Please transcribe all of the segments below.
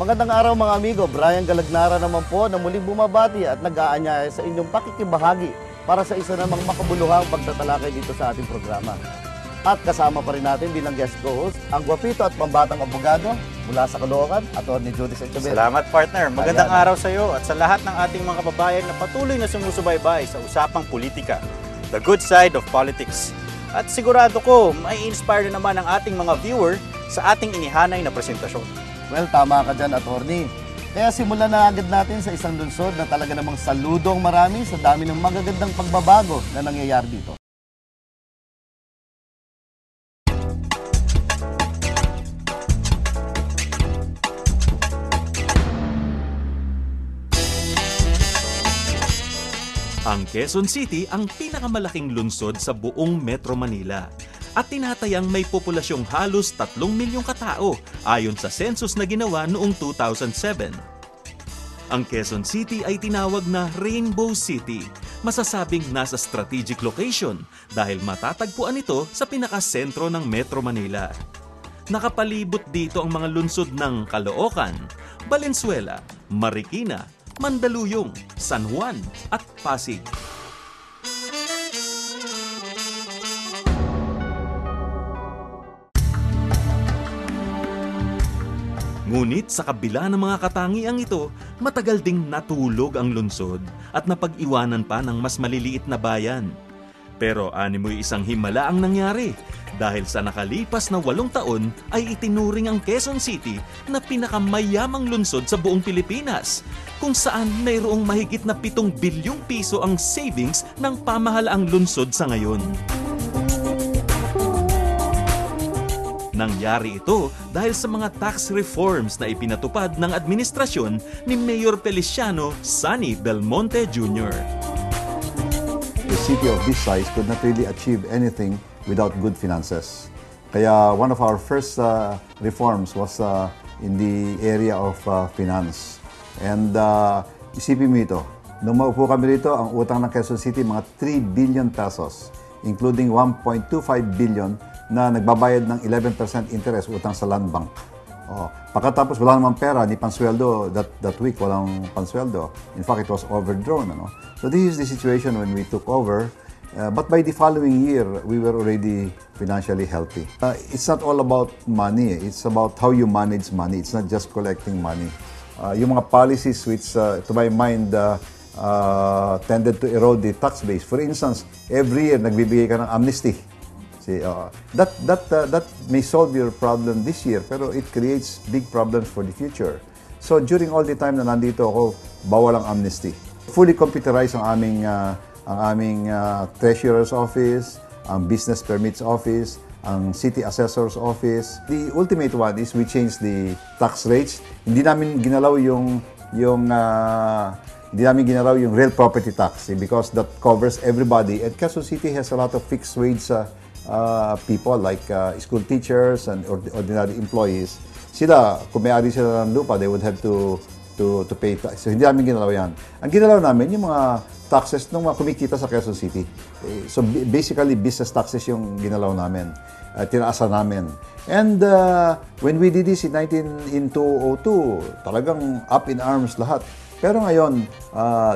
Magandang araw mga amigo, Brian Galagnara naman po na muling bumabati at nag-aanyaya sa inyong pakikibahagi para sa isa namang makabuluhang pagtatalakay dito sa ating programa. At kasama pa rin natin bilang guest co-host, ang gwapito at pambatang abogado mula sa Caloocan, Atty. Judice Echeverri. Salamat partner, magandang araw sa iyo at sa lahat ng ating mga kababayan na patuloy na sumusubaybay sa usapang politika, the good side of politics. At sigurado ko, may inspire naman ang ating mga viewer sa ating inihanay na presentasyon. Well, tama ka dyan, attorney. Kaya simulan na agad natin sa isang lungsod na talaga namang saludong marami sa dami ng magagandang pagbabago na nangyayari dito. Ang Quezon City ang pinakamalaking lungsod sa buong Metro Manila at tinatayang may populasyong halos 3 milyong katao ayon sa census na ginawa noong 2007. Ang Quezon City ay tinawag na Rainbow City, masasabing nasa strategic location dahil matatagpuan ito sa pinakasentro ng Metro Manila. Nakapalibot dito ang mga lungsod ng Caloocan, Valenzuela, Marikina, Mandaluyong, San Juan at Pasig. Ngunit sa kabila ng mga katangiang ito, matagal ding natulog ang lungsod at napag-iwanan pa ng mas maliliit na bayan. Pero animoy isang himala ang nangyari dahil sa nakalipas na 8 taon ay itinuring ang Quezon City na pinakamayamang lungsod sa buong Pilipinas, kung saan mayroong mahigit na 7 bilyong piso ang savings ng pamahalaang lungsod sa ngayon. Nangyari ito dahil sa mga tax reforms na ipinatupad ng administrasyon ni Mayor Feliciano Sunny Belmonte Jr. The city of this size could not really achieve anything without good finances. Kaya one of our first reforms was in the area of finance. And isipin mo ito, nung maupo kami rito, ang utang ng Quezon City mga 3 billion pesos, including 1.25 billion na nagbabayad ng 11% interest utang sa land bank. Pagkatapos wala namang pera, ni pansweldo, that week walang pansweldo. In fact, it was overdrawn. So this is the situation when we took over. But by the following year, we were already financially healthy. It's not all about money. It's about how you manage money. It's not just collecting money. Yung mga policies which, to my mind, tended to erode the tax base. For instance, every year, nagbibigay ka ng amnesty. See, that may solve your problem this year, pero it creates big problems for the future. So during all the time na nandito ako, bawal ang amnesty. Fully computerized ang aming treasurer's office, ang business permits office, ang city assessor's office. The ultimate one is we changed the tax rates. Hindi namin ginalaw yung real property tax because that covers everybody. And Quezon City has a lot of fixed wage people like school teachers and ordinary employees. Sila, kung may-ari sila ng lupa, they would have to pay tax. So hindi namin ginalaw yan. Ang ginalaw namin, yung mga taxes ng mga kumikita sa Quezon City. So basically, business taxes yung ginalaw namin. Tinaasa namin. And when we did this in 2002, talagang up in arms lahat. Pero ngayon,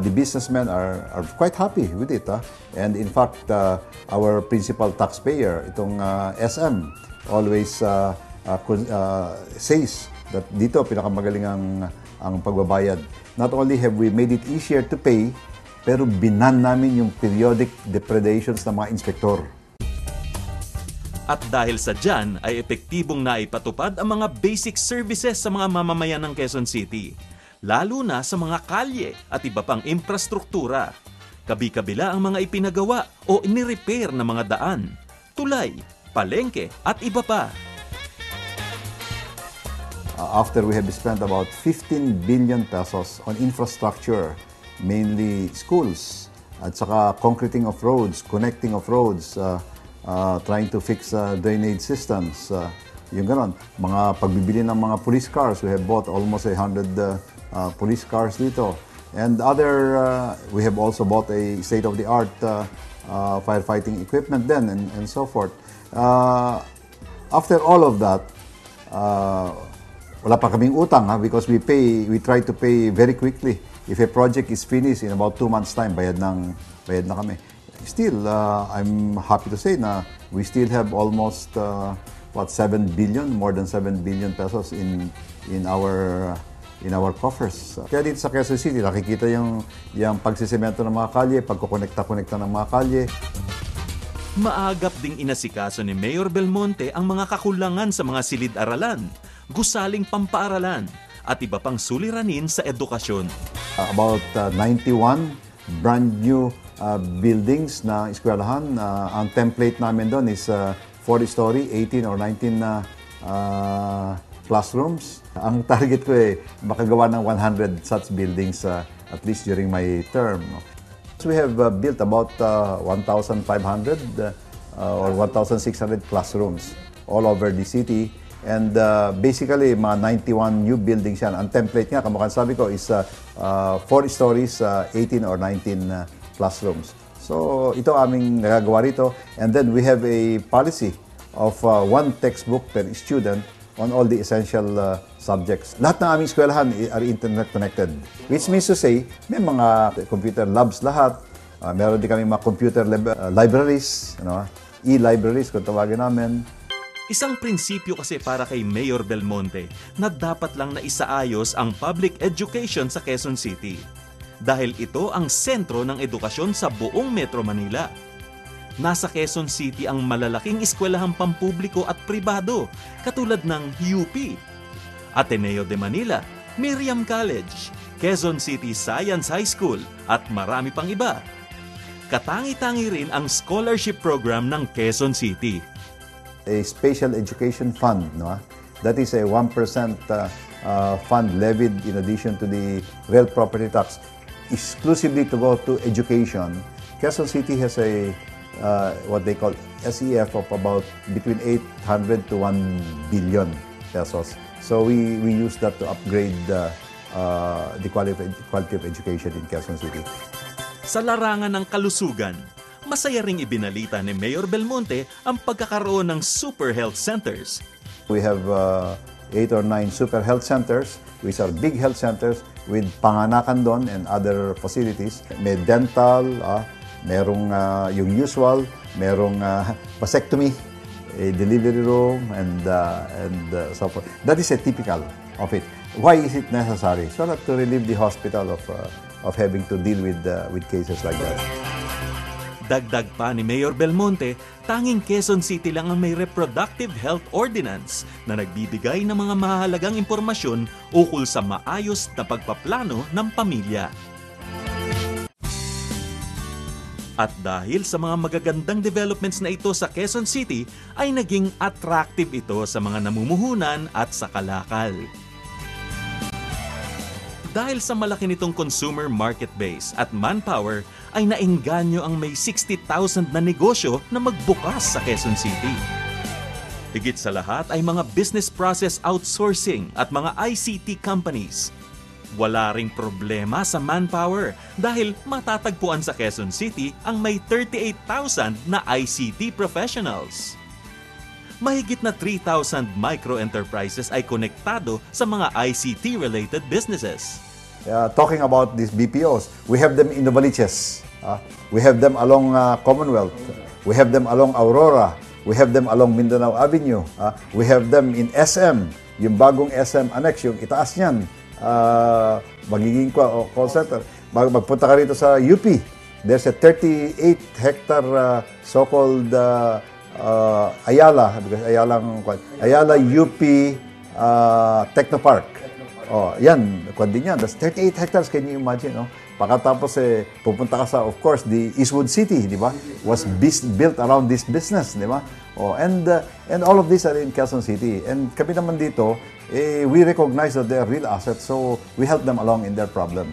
the businessmen are quite happy with it. And in fact, our principal taxpayer, itong SM, always says that dito pinakamagaling ang pagbabayad. Not only have we made it easier to pay, pero binan namin yung periodic depredations ng mga inspektor. At dahil sa dyan ay epektibong naipatupad ang mga basic services sa mga mamamayan ng Quezon City, lalo na sa mga kalye at iba pang infrastruktura. Kabi-kabila ang mga ipinagawa o inirepair na mga daan, tulay, palengke at iba pa. After we have spent about 15 billion pesos on infrastructure, mainly schools, at saka concreting of roads, connecting of roads, trying to fix drainage systems, yung ganon. Mga pagbibili ng mga police cars, we have bought almost 100 police cars dito. And we have also bought a state-of-the-art firefighting equipment then and so forth. After all of that, wala pa kaming utang because we try to pay very quickly. If a project is finished in about 2 months time, bayad na kami. Still, I'm happy to say na we still have almost 7 billion, more than 7 billion pesos in our coffers. Kaya dito sa Quezon City, nakikita yung pagsisemento ng mga kalye, pagkukonekta-konekta ng mga kalye. Maagap ding inasikaso ni Mayor Belmonte ang mga kakulangan sa mga silid-aralan, gusaling pampaaralan, at iba pang suliranin sa edukasyon. About 91 brand new buildings na eskwelahan. Ang template namin doon is 40-story, 18 or 19 classrooms. Ang target ko makagawa ng 100 such buildings at least during my term. So we have built about 1,500 or 1,600 classrooms all over the city. And basically, mga 91 new buildings yan. Ang template nga, kamukha sabi ko, is 4 stories, 18 or 19 classrooms. So ito aming nagagawa rito. And then we have a policy of 1 textbook per student on all the essential subjects. Lahat ng aming eskwelahan are internet connected. Which means to say, may mga computer labs lahat. Meron din kami mga computer libraries, e-libraries kung tawagin namin. Isang prinsipyo kasi para kay Mayor Belmonte na dapat lang na isaayos ang public education sa Quezon City. Dahil ito ang sentro ng edukasyon sa buong Metro Manila. Nasa Quezon City ang malalaking eskwelahang pampubliko at pribado katulad ng UP, Ateneo de Manila, Miriam College, Quezon City Science High School at marami pang iba. Katangi-tangi rin ang scholarship program ng Quezon City. A special education fund, that is a 1% fund levied in addition to the real property tax, exclusively to go to education. Quezon City has a what they call SEF of about between 800 to 1 billion pesos. So we use that to upgrade the quality of education in Quezon City. Sa larangan ng kalusugan, masaya ring ibinalita ni Mayor Belmonte ang pagkakaroon ng super health centers. We have 8 or 9 super health centers, which are big health centers with panganakan doon and other facilities. May dental, merong yung usual, merong vasectomy, a delivery room, and so forth. That is a typical of it. Why is it necessary? So that to relieve the hospital of having to deal with cases like that. Dagdag pa ni Mayor Belmonte, tanging Quezon City lang ang may reproductive health ordinance na nagbibigay ng mga mahalagang impormasyon ukol sa maayos na pagpaplano ng pamilya. At dahil sa mga magagandang developments na ito sa Quezon City, ay naging attractive ito sa mga namumuhunan at sa kalakal. Dahil sa malaki nitong consumer market base at manpower, ay naengganyo ang may 60,000 na negosyo na magbukas sa Quezon City. Higit sa lahat ay mga business process outsourcing at mga ICT companies. Wala ring problema sa manpower dahil matatagpuan sa Quezon City ang may 38,000 na ICT professionals. Mahigit na 3,000 micro-enterprises ay konektado sa mga ICT-related businesses. Talking about these BPOs, we have them in Novaliches. We have them along Commonwealth. We have them along Aurora. We have them along Mindanao Avenue. We have them in SM, yung bagong SM Annex, yung itaas niyan. Magiging call center. Magpunta ka rito sa UP. There's a 38-hectare so-called Ayala, because Ayala UP Technopark. Yan, din yan. That's 38 hectares, can you imagine, no? Pagkatapos pupunta ka sa, of course, the Eastwood City, di ba? Was built around this business, di ba? And all of these are in Quezon City. And kami naman dito, we recognize that they are real assets, so we help them along in their problems.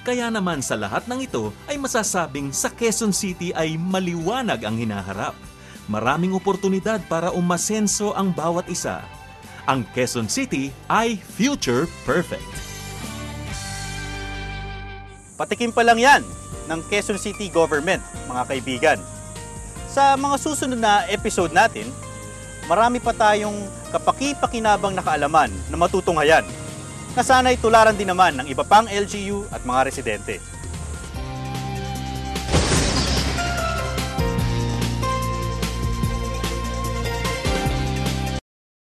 Kaya naman sa lahat ng ito ay masasabing sa Quezon City ay maliwanag ang hinaharap. Maraming oportunidad para umasenso ang bawat isa. Ang Quezon City ay future perfect. Patikim pa lang yan ng Quezon City Government, mga kaibigan. Sa mga susunod na episode natin, marami pa tayong kapaki-pakinabang na kaalaman na matutunghayan, na sana'y tularan din naman ng iba pang LGU at mga residente.